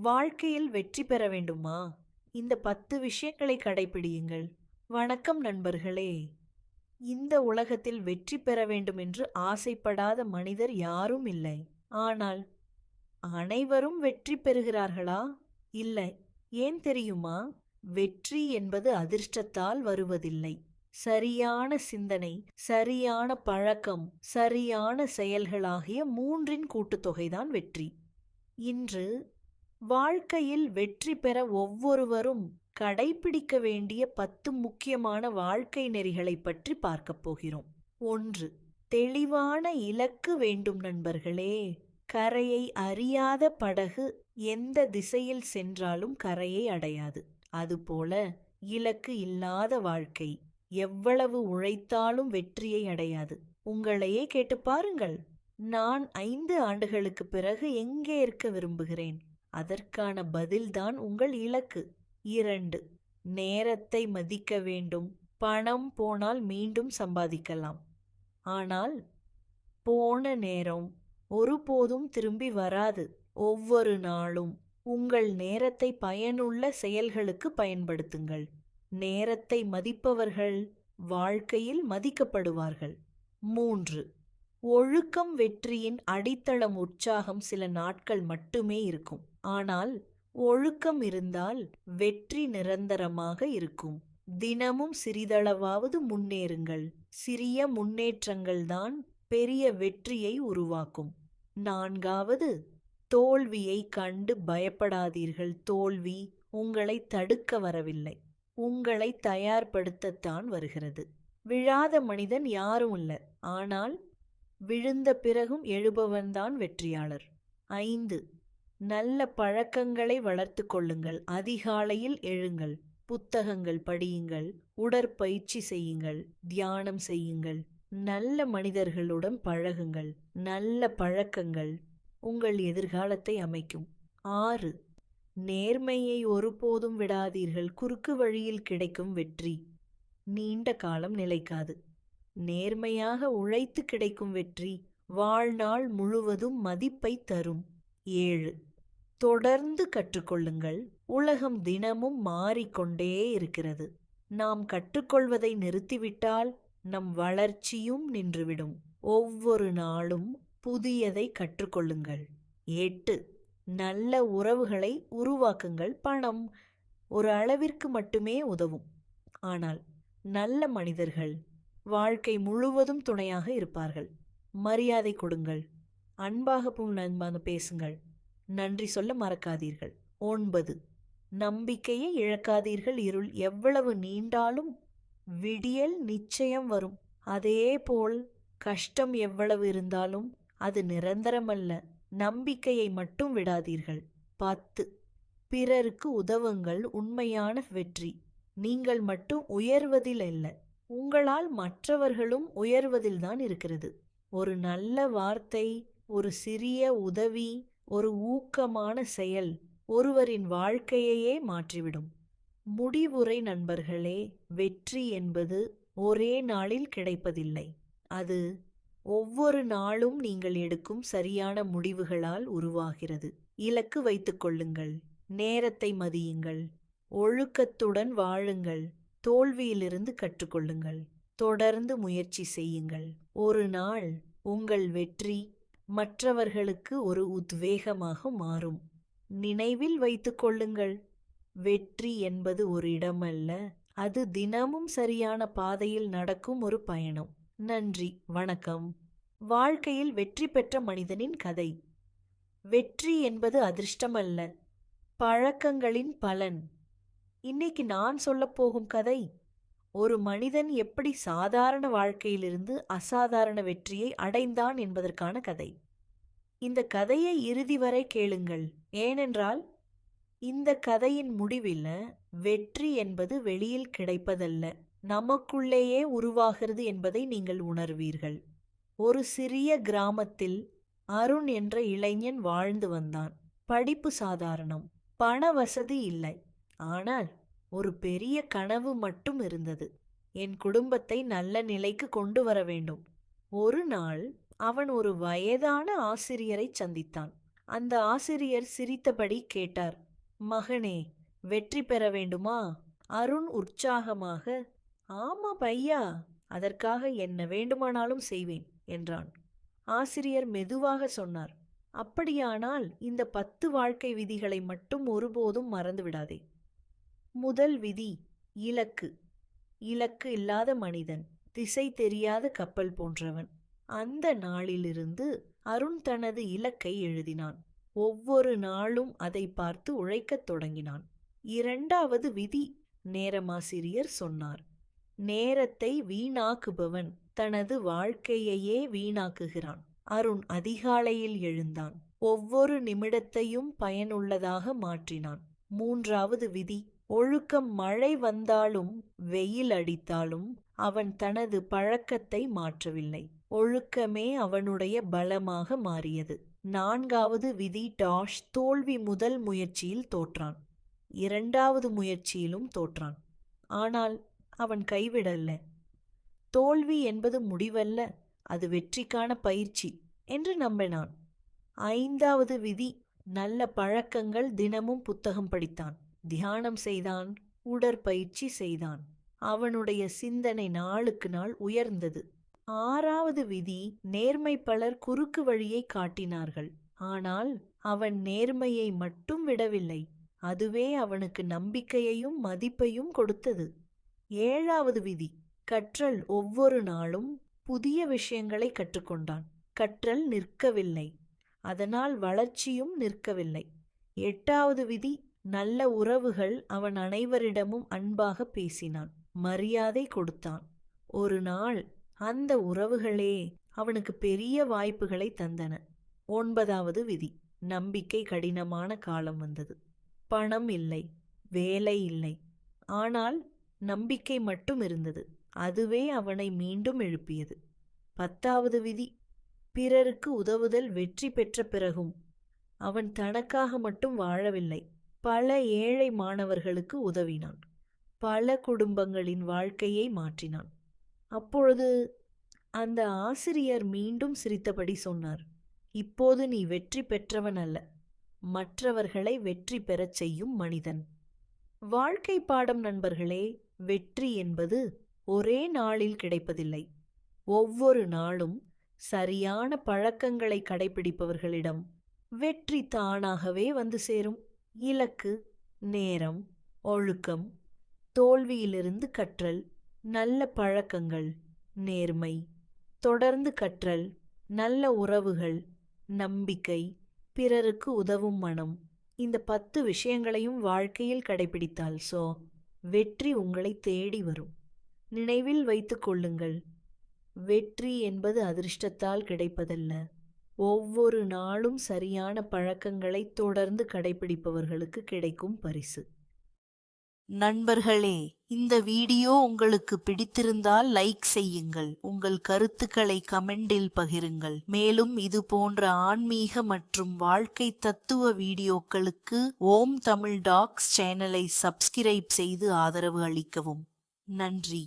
வாழ்க்கையில் வெற்றி பெற வேண்டுமா? இந்த 10 விஷயங்களை கடைப்பிடியுங்கள். வணக்கம் நண்பர்களே. இந்த உலகத்தில் வெற்றி பெற வேண்டும் என்று ஆசைப்படாத மனிதர் யாரும் இல்லை. ஆனால் அனைவரும் வெற்றி பெறுகிறார்களா? இல்லை. ஏன் தெரியுமா? வெற்றி என்பது அதிர்ஷ்டத்தால் வருவதில்லை. சரியான சிந்தனை, சரியான பழக்கம், சரியான செயல்கள் ஆகிய 3இன் கூட்டுத்தொகைதான் வெற்றி. இன்று வாழ்க்கையில் வெற்றி பெற ஒவ்வொருவரும் கடைப்பிடிக்க வேண்டிய 10 முக்கியமான வாழ்க்கை நெறிகளை பற்றி பார்க்கப் போகிறோம். 1. தெளிவான இலக்கு வேண்டும் நண்பர்களே. கரையை அறியாத படகு எந்த திசையில் சென்றாலும் கரையை அடையாது. அதுபோல இலக்கு இல்லாத வாழ்க்கை எவ்வளவு உழைத்தாலும் வெற்றியை அடையாது. உங்களையே கேட்டு பாருங்கள். நான் 5 ஆண்டுகளுக்கு பிறகு எங்கே இருக்க விரும்புகிறேன்? அதற்கான பதில்தான் உங்கள் இலக்கு. 2. நேரத்தை மதிக்க வேண்டும். பணம் போனால் மீண்டும் சம்பாதிக்கலாம். ஆனால் போன நேரம் ஒருபோதும் திரும்பி வராது. ஒவ்வொரு நாளும் உங்கள் நேரத்தை பயனுள்ள செயல்களுக்கு பயன்படுத்துங்கள். நேரத்தை மதிப்பவர்கள் வாழ்க்கையில் மதிக்கப்படுவார்கள். 3. ஒழுக்கம் வெற்றியின் அடித்தளம். உற்சாகம் சில நாட்கள் மட்டுமே இருக்கும். ஆனால் ஒழுக்கம் இருந்தால் வெற்றி நிரந்தரமாக இருக்கும். தினமும் சிறிதளவாவது முன்னேறுங்கள். சிறிய முன்னேற்றங்கள்தான் பெரிய வெற்றியை உருவாக்கும். 4. தோல்வியை கண்டு பயப்படாதீர்கள். தோல்வி உங்களை தடுக்க வரவில்லை, உங்களை தயார்படுத்தத்தான் வருகிறது. விழாத மனிதன் யாரும் இல்லை. ஆனால் விழுந்த பிறகும் எழுபவன்தான் வெற்றியாளர். 5. நல்ல பழக்கங்களை வளர்த்து கொள்ளுங்கள். அதிகாலையில் எழுங்கள், புத்தகங்கள் படியுங்கள், உடற்பயிற்சி செய்யுங்கள், தியானம் செய்யுங்கள், நல்ல மனிதர்களுடன் பழகுங்கள். நல்ல பழக்கங்கள் உங்கள் எதிர்காலத்தை அமைக்கும். 6. நேர்மையை ஒருபோதும் விடாதீர்கள். குறுக்கு வழியில் கிடைக்கும் வெற்றி நீண்ட காலம் நிலைக்காது. நேர்மையாக உழைத்து கிடைக்கும் வெற்றி வாழ்நாள் முழுவதும் மதிப்பை தரும். 7. தொடர்ந்து கற்றுக்கொள்ளுங்கள். உலகம் தினமும் மாறிக்கொண்டே இருக்கிறது. நாம் கற்றுக்கொள்வதை நிறுத்திவிட்டால் நம் வளர்ச்சியும் நின்றுவிடும். ஒவ்வொரு நாளும் புதியதை கற்றுக்கொள்ளுங்கள். 8. நல்ல உறவுகளை உருவாக்குங்கள். பணம் ஒரு அளவிற்கு மட்டுமே உதவும். ஆனால் நல்ல மனிதர்கள் வாழ்க்கை முழுவதும் துணையாக இருப்பார்கள். மரியாதை கொடுங்கள். அன்பாக பேசுங்கள். நன்றி சொல்ல மறக்காதீர்கள். 9. நம்பிக்கையை இழக்காதீர்கள். இருள் எவ்வளவு நீண்டாலும் விடியல் நிச்சயம் வரும். அதேபோல் கஷ்டம் எவ்வளவு இருந்தாலும் அது நிரந்தரமல்ல. நம்பிக்கையை மட்டும் விடாதீர்கள். 10. பிறருக்கு உதவுங்கள். உண்மையான வெற்றி நீங்கள் மட்டும் உயர்வதில் அல்ல, உங்களால் மற்றவர்களும் உயர்வதில்தான் இருக்கிறது. ஒரு நல்ல வார்த்தை, ஒரு சிறிய உதவி, ஒரு ஊக்கமான செயல் ஒருவரின் வாழ்க்கையையே மாற்றிவிடும். முடிவுரை நண்பர்களே, வெற்றி என்பது ஒரே நாளில் கிடைப்பதில்லை. அது ஒவ்வொரு நாளும் நீங்கள் எடுக்கும் சரியான முடிவுகளால் உருவாகிறது. இலக்கு வைத்துக் கொள்ளுங்கள். நேரத்தை மதியுங்கள். ஒழுக்கத்துடன் வாழுங்கள். தோல்வியிலிருந்து கற்றுக்கொள்ளுங்கள். தொடர்ந்து முயற்சி செய்யுங்கள். ஒரு நாள் உங்கள் வெற்றி மற்றவர்களுக்கு ஒரு உத்வேகமாக மாறும். நினைவில் வைத்துக் கொள்ளுங்கள், வெற்றி என்பது ஒரு இடமல்ல, அது தினமும் சரியான பாதையில் நடக்கும் ஒரு பயணம். நன்றி, வணக்கம். வாழ்க்கையில் வெற்றி பெற்ற மனிதனின் கதை. வெற்றி என்பது அதிர்ஷ்டமல்ல, பழக்கங்களின் பலன். இன்னைக்கு நான் சொல்லப் போகும் கதை ஒரு மனிதன் எப்படி சாதாரண வாழ்க்கையிலிருந்து அசாதாரண வெற்றியை அடைந்தான் என்பதற்கான கதை. இந்த கதையை இறுதி வரை கேளுங்கள். ஏனென்றால் இந்த கதையின் முடிவில் வெற்றி என்பது வெளியில் கிடைப்பதல்ல, நமக்குள்ளேயே உருவாகிறது என்பதை நீங்கள் உணர்வீர்கள். ஒரு சிறிய கிராமத்தில் அருண் என்ற இளைஞன் வாழ்ந்து வந்தான். படிப்பு சாதாரணம், பண வசதி இல்லை. ஆனால் ஒரு பெரிய கனவு மட்டும் இருந்தது. என் குடும்பத்தை நல்ல நிலைக்கு கொண்டு வர வேண்டும். ஒரு நாள் அவன் ஒரு வயதான ஆசிரியரை சந்தித்தான். அந்த ஆசிரியர் சிரித்தபடி கேட்டார், மகனே, வெற்றி பெற வேண்டுமா? அருண் உற்சாகமாக, ஆமா பையா, அதற்காக என்ன வேண்டுமானாலும் செய்வேன் என்றான். ஆசிரியர் மெதுவாக சொன்னார், அப்படியானால் இந்த 10 வாழ்க்கை விதிகளை மட்டும் ஒருபோதும் மறந்துவிடாதே. முதல் விதி, இலக்கு. இலக்கு இல்லாத மனிதன் திசை தெரியாத கப்பல் போன்றவன். அந்த நாளிலிருந்து அருண் தனது இலக்கை எழுதினான். ஒவ்வொரு நாளும் அதை பார்த்து உழைக்கத் தொடங்கினான். இரண்டாவது விதி, நேரமாசிரியர் சொன்னார், நேரத்தை வீணாக்குபவன் தனது வாழ்க்கையையே வீணாக்குகிறான். அருண் அதிகாலையில் எழுந்தான். ஒவ்வொரு நிமிடத்தையும் பயனுள்ளதாக மாற்றினான். மூன்றாவது விதி, ஒழுக்கம். மழை வந்தாலும் வெயில் அடித்தாலும் அவன் தனது பழக்கத்தை மாற்றவில்லை. ஒழுக்கமே அவனுடைய பலமாக மாறியது. நான்காவது விதி டாஷ். தோல்வி. முதல் முயற்சியில் தோற்றான், இரண்டாவது முயற்சியிலும் தோற்றான். ஆனால் அவன் கைவிடல்ல. தோல்வி என்பது முடிவல்ல, அது வெற்றிக்கான பயிற்சி என்று நம்பினான். ஐந்தாவது விதி, நல்ல பழக்கங்கள். தினமும் புத்தகம் படித்தான், தியானம் செய்தான், உடற்பயிற்சி செய்தான். அவனுடைய சிந்தனை நாளுக்கு நாள் உயர்ந்தது. ஆறாவது விதி, நேர்மை. பலர் குறுக்கு வழியை காட்டினார்கள், ஆனால் அவன் நேர்மையை மட்டும் விடவில்லை. அதுவே அவனுக்கு நம்பிக்கையையும் மதிப்பையும் கொடுத்தது. ஏழாவது விதி, கற்றல். ஒவ்வொரு நாளும் புதிய விஷயங்களை கற்றுக்கொண்டான். கற்றல் நிற்கவில்லை, அதனால் வளர்ச்சியும் நிற்கவில்லை. எட்டாவது விதி, நல்ல உறவுகள். அவன் அனைவரிடமும் அன்பாக பேசினான், மரியாதை கொடுத்தான். ஒரு நாள் அந்த உறவுகளே அவனுக்கு பெரிய வாய்ப்புகளை தந்தன. ஒன்பதாவது விதி, நம்பிக்கை. கடினமான காலம் வந்தது. பணம் இல்லை, வேலை இல்லை, ஆனால் நம்பிக்கை மட்டும் இருந்தது. அதுவே அவனை மீண்டும் எழுப்பியது. பத்தாவது விதி, பிறருக்கு உதவுதல். வெற்றி பெற்ற பிறகும் அவன் தனக்காக மட்டும் வாழவில்லை. பல ஏழை மாணவர்களுக்கு உதவினான், பல குடும்பங்களின் வாழ்க்கையை மாற்றினான். அப்பொழுது அந்த ஆசிரியர் மீண்டும் சிரித்தபடி சொன்னார், இப்போது நீ வெற்றி பெற்றவன் அல்ல, மற்றவர்களை வெற்றி பெறச் செய்யும் மனிதன். வாழ்க்கை பாடம் நண்பர்களே. வெற்றி என்பது ஒரே நாளில் கிடைப்பதில்லை. ஒவ்வொரு நாளும் சரியான பழக்கங்களை கடைபிடிப்பவர்களிடம் வெற்றி தானாகவே வந்து சேரும். இலக்கு, நேரம், ஒழுக்கம், தோல்வியிலிருந்து கற்றல், நல்ல பழக்கங்கள், நேர்மை, தொடர்ந்து கற்றல், நல்ல உறவுகள், நம்பிக்கை, பிறருக்கு உதவும் மனம். இந்த 10 விஷயங்களையும் வாழ்க்கையில் கடைபிடித்தால் வெற்றி உங்களை தேடி வரும். நினைவில் வைத்துக் கொள்ளுங்கள், வெற்றி என்பது அதிர்ஷ்டத்தால் கிடைப்பதல்ல. ஒவ்வொரு நாளும் சரியான பழக்கங்களை தொடர்ந்து கடைபிடிப்பவர்களுக்கு கிடைக்கும் பரிசு. நண்பர்களே, இந்த வீடியோ உங்களுக்கு பிடித்திருந்தால் லைக் செய்யுங்கள். உங்கள் கருத்துக்களை கமெண்டில் பகிருங்கள். மேலும் இது போன்ற ஆன்மீக மற்றும் வாழ்க்கை தத்துவ வீடியோக்களுக்கு ஓம் தமிழ் டாக்ஸ் சேனலை சப்ஸ்கிரைப் செய்து ஆதரவு அளிக்கவும். நன்றி.